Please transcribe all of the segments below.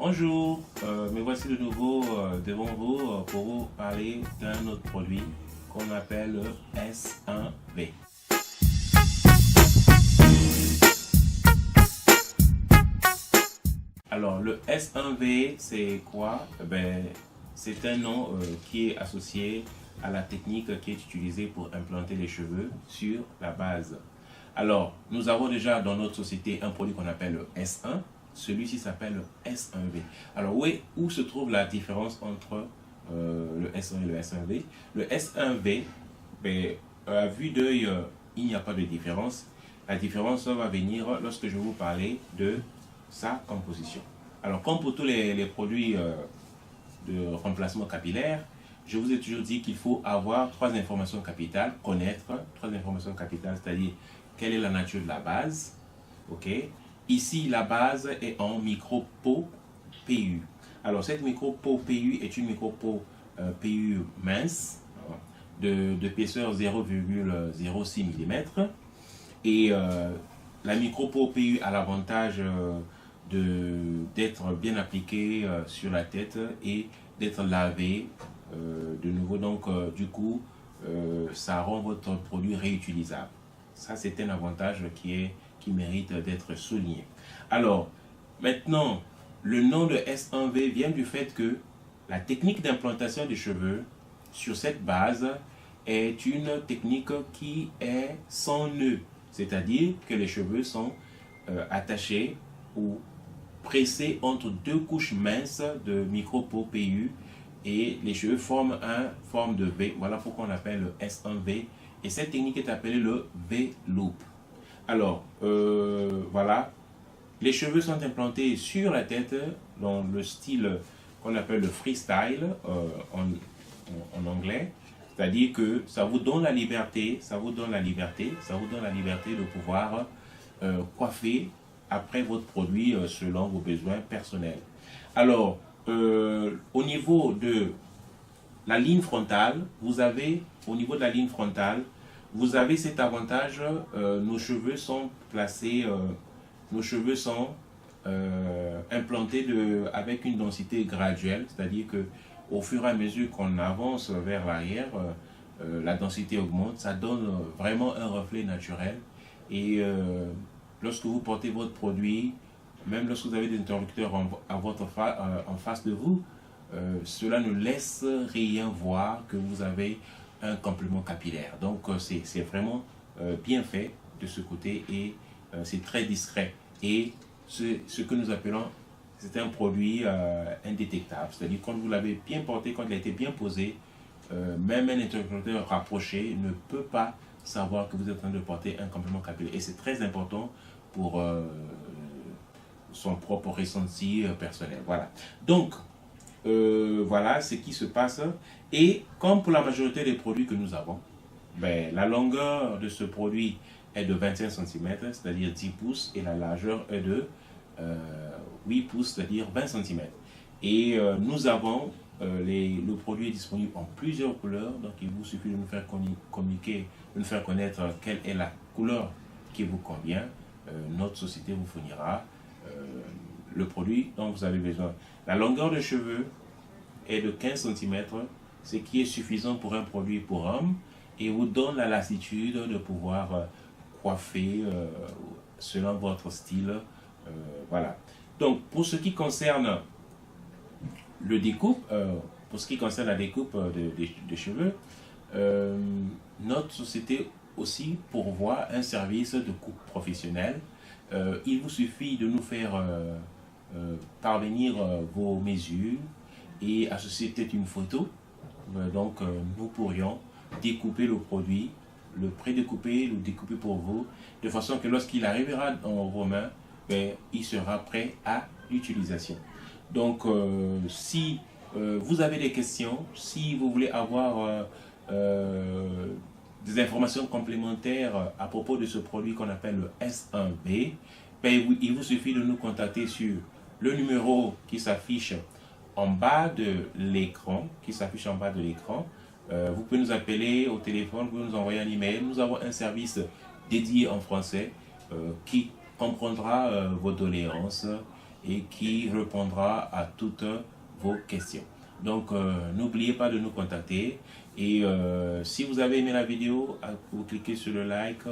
Bonjour, me voici de nouveau devant vous pour vous parler d'un autre produit qu'on appelle le S1V. Alors, le S1V, c'est quoi? C'est un nom qui est associé à la technique qui est utilisée pour implanter les cheveux sur la base. Alors, nous avons déjà dans notre société un produit qu'on appelle le S1. Celui-ci s'appelle le S1V. Alors, où se trouve la différence entre le S1 et le S1V? Le S1V, à vue d'œil, il n'y a pas de différence. La différence va venir lorsque je vais vous parler de sa composition. Alors, comme pour tous les produits de remplacement capillaire, je vous ai toujours dit qu'il faut avoir trois informations capitales, connaître trois informations capitales, c'est-à-dire quelle est la nature de la base, ok? Ici, la base est en micro-peau PU. Alors, cette micro-peau PU est une micro-peau PU mince, d'épaisseur 0,06 mm. Et la micro-peau PU a l'avantage d'être bien appliquée sur la tête et d'être lavée de nouveau. Donc, du coup, ça rend votre produit réutilisable. Ça, c'est un avantage qui mérite d'être souligné. Alors, maintenant, le nom de S1V vient du fait que la technique d'implantation des cheveux sur cette base est une technique qui est sans nœud, c'est-à-dire que les cheveux sont attachés ou pressés entre deux couches minces de micro-peau PU et les cheveux forment une forme de V. Voilà pourquoi on appelle le S1V. Et cette technique est appelée le V-loop. Alors, voilà. Les cheveux sont implantés sur la tête dans le style qu'on appelle le freestyle en anglais. C'est-à-dire que ça vous donne la liberté, de pouvoir coiffer après votre produit selon vos besoins personnels. Alors, au niveau de la ligne frontale, vous avez cet avantage, nos cheveux sont placés, implantés avec une densité graduelle, c'est-à-dire que au fur et à mesure qu'on avance vers l'arrière, la densité augmente, ça donne vraiment un reflet naturel. Et lorsque vous portez votre produit, même lorsque vous avez des interlocuteurs en face de vous, cela ne laisse rien voir que vous avez un complément capillaire. Donc c'est vraiment bien fait de ce côté et c'est très discret. Et ce que nous appelons, c'est un produit indétectable. C'est-à-dire quand vous l'avez bien porté, quand il a été bien posé, même un interlocuteur rapproché ne peut pas savoir que vous êtes en train de porter un complément capillaire. Et c'est très important pour son propre ressenti personnel. Voilà. Donc, voilà ce qui se passe. Et comme pour la majorité des produits que nous avons, la longueur de ce produit est de 25 cm, c'est-à-dire 10 pouces, et la largeur est de 8 pouces, c'est-à-dire 20 cm. Et nous avons, le produit est disponible en plusieurs couleurs, donc il vous suffit de nous faire communiquer, de nous faire connaître quelle est la couleur qui vous convient. Notre société vous fournira le produit dont vous avez besoin. La longueur de cheveux est de 15 cm, ce qui est suffisant pour un produit pour homme et vous donne la lassitude de pouvoir coiffer selon votre style. Voilà. Donc, pour ce qui concerne la découpe de cheveux, notre société aussi pourvoit un service de coupe professionnelle. Il vous suffit de nous faire parvenir vos mesures et associer peut-être une photo. Donc, nous pourrions découper le produit, le prédécouper, le découper pour vous, de façon que lorsqu'il arrivera dans vos mains, il sera prêt à l'utilisation. Donc, si vous avez des questions, si vous voulez avoir des informations complémentaires à propos de ce produit qu'on appelle le S1V, il vous suffit de nous contacter sur le numéro qui s'affiche en bas de l'écran, vous pouvez nous appeler au téléphone, vous pouvez nous envoyer un email. Nous avons un service dédié en français qui comprendra vos doléances et qui répondra à toutes vos questions. Donc, n'oubliez pas de nous contacter. Et si vous avez aimé la vidéo, vous cliquez sur le like.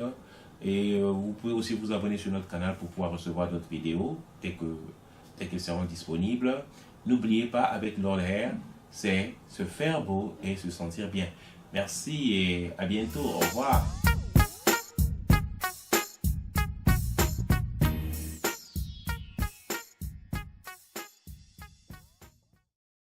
Et vous pouvez aussi vous abonner sur notre canal pour pouvoir recevoir d'autres vidéos dès qu'elles seront disponibles. N'oubliez pas, avec Lord Hair, c'est se faire beau et se sentir bien. Merci et à bientôt. Au revoir.